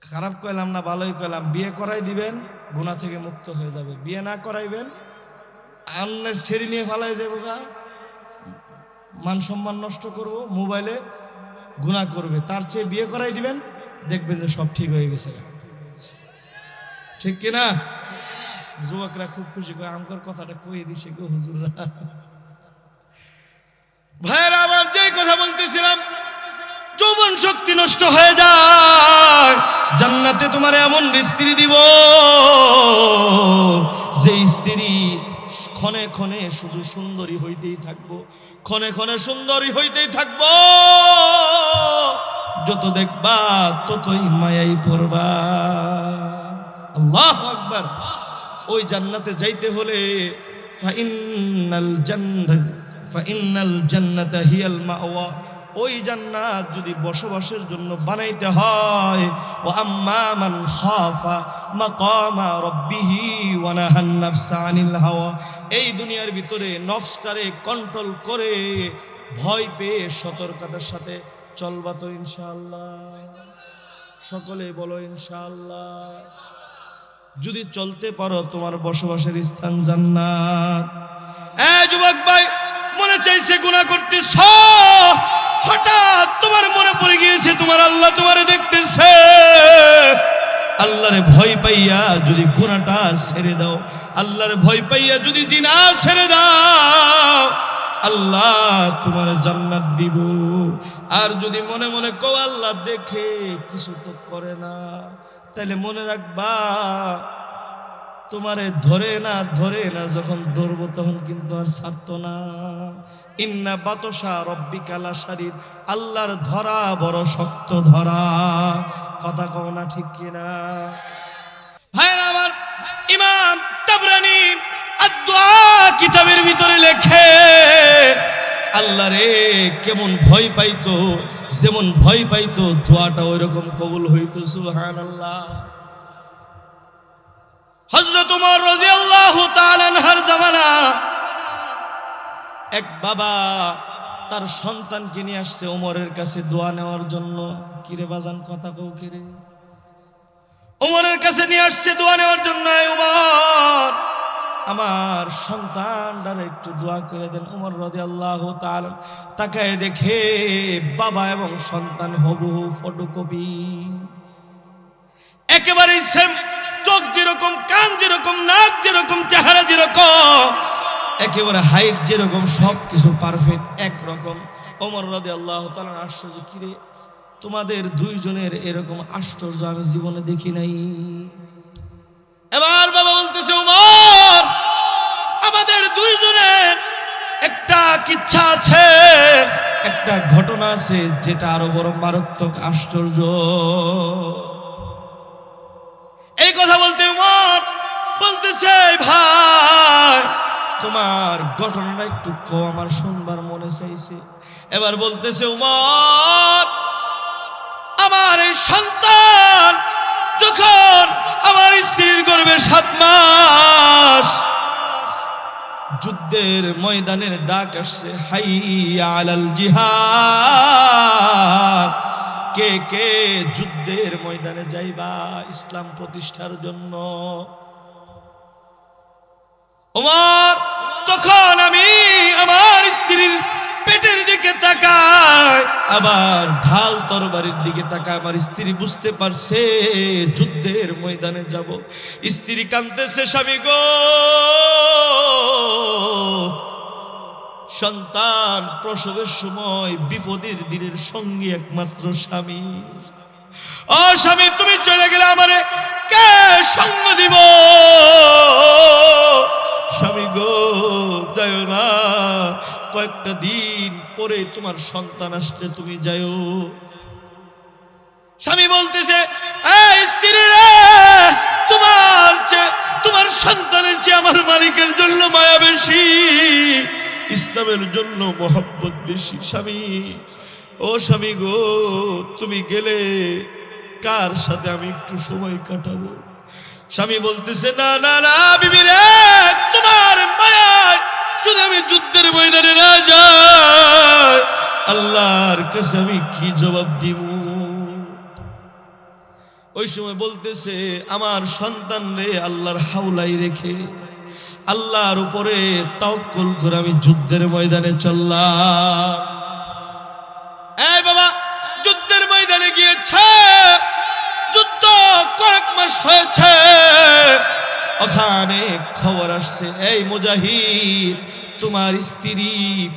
[SPEAKER 1] খারাপ কইলাম না, ভালোই কইলাম। বিয়ে করাই দিবেন, গুনাহ থেকে মুক্ত হয়ে যাবে। বিয়ে না করাইবেন, আন্নের ছেড়ে নিয়ে ফালাই যাবো, মান সম্মান নষ্ট করব, মোবাইলে গুনাহ করবে। তার চেয়ে বিয়ে করাই দিবেন, দেখবেন যে সব ঠিক হয়ে গেছে। ঠিক কিনা? যুবকরা খুব খুশি, কয় আমগর কথাটা কয়ে দিছে গো হুজুররা। ভাইরা আমার, যে কথা বলতেছিলাম, যৌবন শক্তি নষ্ট হয়ে যায়। জান্নাতে তোমার এমন স্ত্রী দিব, যে স্ত্রী ক্ষণে ক্ষণে শুধু সুন্দরী হইতেই থাকবো, ক্ষণে ক্ষণে সুন্দরী হইতেই থাকবো। যত দেখবা ততই মায়াই পড়বা। আল্লাহু আকবার। ওই জান্নাতে যাইতে হলে ফাইন্নাল জান্নাতা হিয়াল মাওয়া, ওই জান্নাত যদি বসবাসের জন্য বানাইতে হয়, ওয়া আম্মা মান খাফা মাকামা রাব্বিহি ওয়া নাহান নাফসা আনিল হাওয়া, এই দুনিয়ার ভিতরে নফসটারে কন্ট্রোল করে ভয় পেয়ে সতর্কতার সাথে চলবা তো ইনশাআল্লাহ। সকলে বলো ইনশাআল্লাহ। যদি চলতে পারো, তোমার বসবাসের স্থান জান্নাত। যুবক ভাই, মনে চাইছে গুনাহ করতেছ, হঠাৎ তোমার মনে পড়ে গিয়েছে তোমার আল্লাহ তোমারে দেখতেছে। আল্লাহরে ভয় পাইয়া যদি গুনাহটা ছেড়ে দাও, আল্লাহরে ভয় পাইয়া যদি জিনা ছেড়ে দাও, আল্লাহ তোমার জান্নাত দিব। আর যদি মনে মনে কও আল্লাহ দেখে কিছু তো করে না, তাহলে মনে রাখবা তোমারে ধরে না যখন ধরবো তখন কিন্তু আর ছাড়তো না। ইন্না বাতশা রব্বিকা লাশাদীদ, আল্লাহর ধরা বড় শক্ত ধরা। কথা কও না ঠিক কিনা? ভাইরা আমার, ইমাম তাবরানী আদ-দুআ কিতাবের ভিতরে লেখে, আল্লাহ রে কেমন ভয় পাইতো, যেমন ভয় পাইতো দোয়াটা ওইরকম কবুল হইতো। সুবহানাল্লাহ। হযরত ওমর রাদিয়াল্লাহু তাআলা আনহুর জামানা এক বাবা তার সন্তানকে নিয়ে আসছে ওমরের কাছে দোয়া নেওয়ার জন্য। কিরে বাজান, কথা কও কিরে? ওমরের কাছে নিয়ে আসছে দোয়া নেওয়ার জন্য। ওমর, আমার সন্তানটার একটু দোয়া করে দেন। ওমর রাদিয়াল্লাহু তাআলা তাকায় দেখে বাবা এবং সন্তান হুবহু ফটোকপি, একেবারে সেম। চোখ যেরকম, কান যেরকম, নাক যেরকম, চেহারা যেরকম, একেবারে হাইট যেরকম, সবকিছু পারফেক্ট একরকম। ওমর রাদিয়াল্লাহু তাআলা আশ্চর্য, কিরে তোমাদের দুইজনের এরকম আশ্চর্য আমি জীবনে দেখি নাই। এবার বাবা বলতেছে, ওমর আমাদের দুইজনের একটা কিচ্ছা আছে, একটা ঘটনা আছে যেটা আরো বড় মারাত্মক আশ্চর্য। এই কথা বলতে ওমর বলতেছে, ভাই তোমার ঘটনাটা একটু কও, আমার শুনবার মনে চাইছে। এবার বলতেছে, ওমর আমার এই সন্তান যখন আমার স্ত্রীর গর্ভে 7 মাস, যুদ্ধের ময়দানের ডাক আসছে, হাইয়া আলাল জিহাদ, কে কে যুদ্ধের ময়দানে যাইবা ইসলাম প্রতিষ্ঠার জন্য। ওমর তখন আমি আমার স্ত্রীর পেটের দিকে তাকাই, আবার ঢাল তরবারির দিকে তাকায়। আমার স্ত্রী বুঝতে পারছে যুদ্ধের ময়দানে যাব। স্ত্রী কাঁদতেছে, স্বামী গো, সন্তান প্রসবের সময় বিপদের দিনের সঙ্গী একমাত্র স্বামী। ও স্বামী, তুমি চলে গেলে আমারে কে সঙ্গ দিব? স্বামী গো যাও না, কয়েকটা দিন পরে তোমার সন্তান আসলে তুমি যাও। স্বামী বলতেছে, এই স্ত্রী রে, তোমার সন্তানের চেয়ে আমার মালিকের জন্য মায়া বেশি, ইসলামের জন্য মহব্বত বেশি। স্বামী, ও স্বামী গো, তুমি গেলে কার সাথে আমি একটু সময় কাটাবো? স্বামী বলতেছে, না না না বিবি রে, তোমার মায়ায় যদি আমি যুদ্ধের ময়দানে না যাই, আল্লাহর কাছে আমি কি জবাব দিব? ওই সময় বলতেছে, আমার সন্তান রে আল্লাহর হাওলাই রেখে, আল্লাহর উপরে তাওয়াক্কুল করে আমি যুদ্ধের ময়দানে চললাম। এই বাবা যুদ্ধের ময়দানে গিয়েছে, যুদ্ধ কয়েক মাস হয়েছে, ওখানে খবর আসছে, এই মুজাহিদ, তোমার স্ত্রী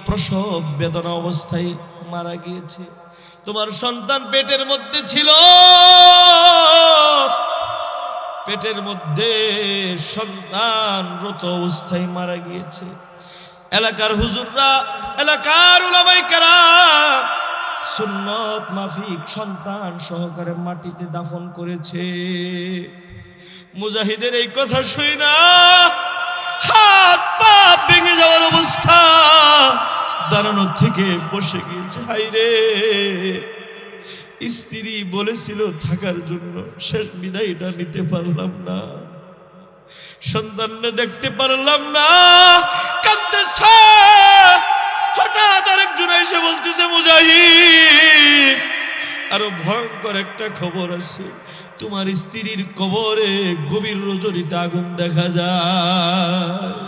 [SPEAKER 1] প্রসব বেদনা অবস্থায় মারা গিয়েছে, তোমার সন্তান পেটের মধ্যে ছিল, পেটের মধ্যে সন্তানরত অবস্থায় মারা গিয়েছে। এলাকার হুজুররা, এলাকার উলামায়ে কেরাম সুন্নত মাফিক সন্তান সহকারে মাটিতে দাফন করেছে। মুজাহিদের এই কথা শুই না হাত পা ভেঙে যাওয়ার অবস্থা, দাঁড়ানো থেকে বসে গিয়েছে। হায়রে, স্ত্রী বলেছিল থাকার জন্য, শেষ বিদায়টা নিতে পারলাম না, সন্তানকে দেখতে পারলাম না, কাঁদতেছে। হঠাৎ আরেকজন এসে বলতেছে, মুজাহিদ, আরো ভয়ঙ্কর একটা খবর আছে, তোমার স্ত্রীর কবরে গভীর রজনীতে আগুন দেখা যায়।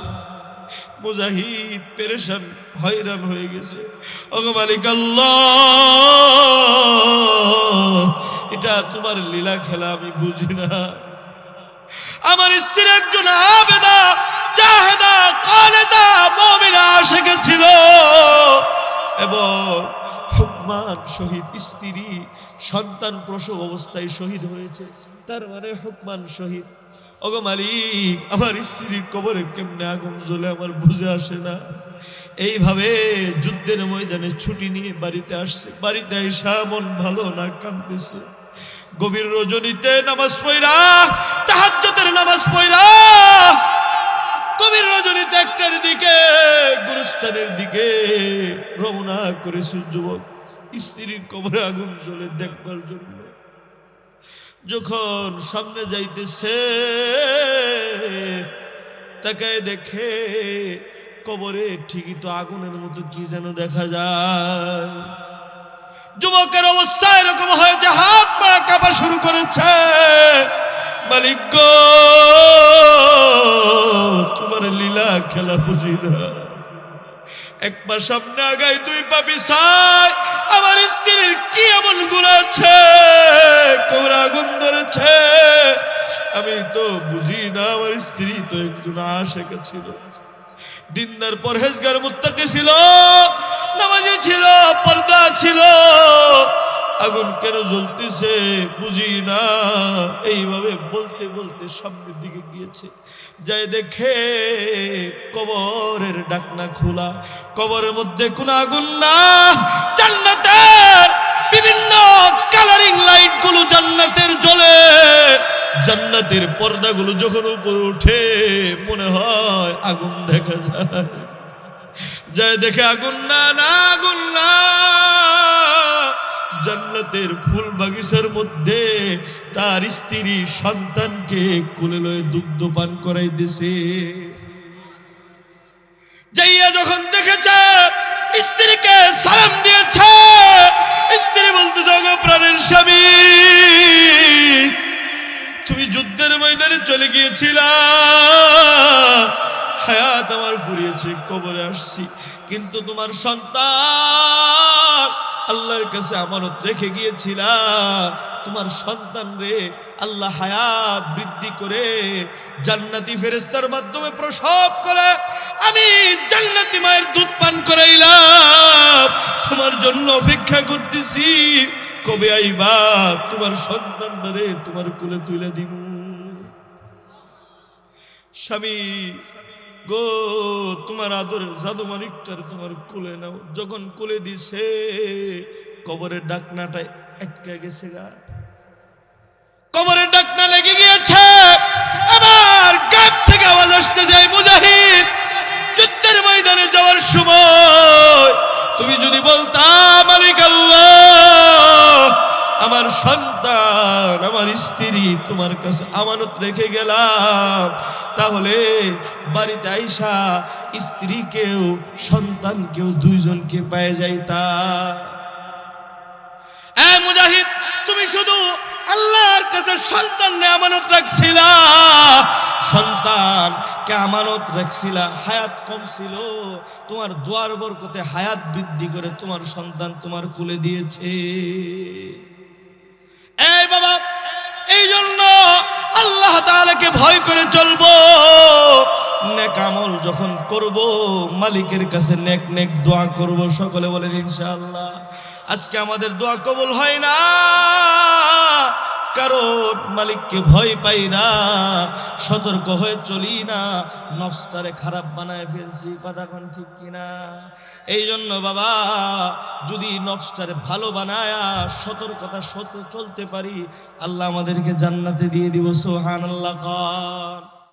[SPEAKER 1] মুজাহিদ পেরেশান, হয়রান হয়ে গেছে। ওগো মালিক আল্লাহ, এটা তোমার লীলা খেলা আমি বুঝি না। আমার স্ত্রী একজন আবেদা, মুজাহিদা কানেদা মুমিনা আশিকা ছিল এবং হুকমান শহীদ, স্ত্রী সন্তান প্রসব অবস্থায় শহীদ হয়েছে, তার মানে হুকমান শহীদ। ওগো মালিক, আমার স্ত্রীর কবরে কেমনে আগুন জ্বলে আমার বুঝে আসে না। এইভাবে যুদ্ধের ময়দানে ছুটি নিয়ে বাড়িতে আসছে, বাড়িতে আইসা মন ভালো না, কাঁদতেছে। গভীর রজনীতে নামাজ পড়া, তাহাজ্জুদের নামাজ পড়া, গভীর রজনীতে একটার দিকে গুরুস্থানের দিকে রওনা করেছে যুবক স্ত্রীর কবরে আগুন জ্বলে দেখবার জন্য। যখন সামনে যাইতেছে তাকায় দেখে কবরে ঠিকই তো আগুনের মতো কি যেন দেখা যায়। যুবকের অবস্থা এরকম হয়েছে, হাত পা কাঁপা শুরু করেছে। মালিক গো, তোমার লীলা খেলা বুঝি না। এক পা সামনে আগাই, দুই পা পিছায়। আমার স্ত্রীর কি এমন গুণ আছে কবরে আগুন ধরেছে? আমি তো বুঝি না। আমার স্ত্রী তো একজন আশিকা ছিল, দিনদার পরহেজগার মুত্তাকি ছিল, নামাজি ছিল, পর্দা ছিল। আগুন কেন জ্বলতেছে বুঝি না। এইভাবে বলতে বলতে সামনের দিকে গিয়েছে, যাই দেখে কবরের ঢাকনা খোলা, কবরের মধ্যে কোনো আগুন না। জান্নাতের বিভিন্ন কালারিং লাইট গুলো জান্নাতের জ্বলে, জান্নাতের পর্দাগুলো যখন উপরে উঠে মনে হয় আগুন দেখা যায়। যাই দেখে আগুন না, না আগুন না। জান্নাতের ফুল বাগিচার মধ্যে তার স্ত্রী সন্তানকে কোলে লয়ে দুগ্ধ পান করাইতেছে। যাইয়া যখন দেখেছে স্ত্রীকে সালাম দিয়েছে, স্ত্রী বলতেছে, গো প্রাণের স্বামী, তুমি যুদ্ধের ময়দানে চলে গিয়েছিলা, হায়াত আমার ফুরিয়েছে, কবরে আসছি, কিন্তু তোমার সন্তান আল্লাহর কাছে আমানত রেখে গিয়েছিলা। তোমার সন্তান রে আল্লাহ হায়াত বৃদ্ধি করে জান্নাতি ফেরেশতার মাধ্যমে প্রসব করে আমি জান্নাতি মায়ের দুধ পান করাইলাম। তোমার জন্য অপেক্ষা করতেছি, কবে আইবা তোমার সন্তান রে তোমার কোলে তুলে দিব। স্বামী গো, তোমার আদরের জাদু মানিকটার তোমার কোলে নাও। যখন কোলে দিছে কবরের ডাকনাটা আটকে গেছে, গা কবরের ডাকনা লেগে গিয়েছে। আবার গাব থেকে আওয়াজ আসতে যায়, মুজাহিদ, যুদ্ধের ময়দানে যাওয়ার সময় তুমি যদি বলতা মালিক আল্লাহ, আমার সন্তান আমার স্ত্রী তোমার কাছে আমানত রেখে গেলাম, তাহলে বাড়িতে আইসা স্ত্রীকেও সন্তানকেও দুইজনকে পেয়ে যাইতা। এ মুজাহিদ, তুমি শুধু আল্লাহর কাছে সন্তানকে আমানত রাখছিলা, সন্তানকে আমানত রাখছিলা, হায়াত কম ছিল, তোমার দোয়ার বরকতে হায়াত বৃদ্ধি করে তোমার সন্তান তোমার কোলে দিয়েছে। এই বাবা, এই জন্য আল্লাহ তাআলাকে ভয় করে চলবো। নেক আমল যখন করব মালিকের কাছে নেক নেক দোয়া করব। সকলে বলেন ইনশাআল্লাহ। আজকে আমাদের দোয়া কবুল হয় না কারণ মালিককে ভয় পাই না, সতর্ক হয়ে চলি না, নফসটারে খারাপ বানায় ফেলছি। কথা কোন ঠিক কিনা? এই জন্য বাবা, যদি নফসটারে ভালো বানায়া সতর্কতা সতে চলতে পারি, আল্লাহ আমাদেরকে জান্নাতে দিয়ে দিব। সুবহানাল্লাহ।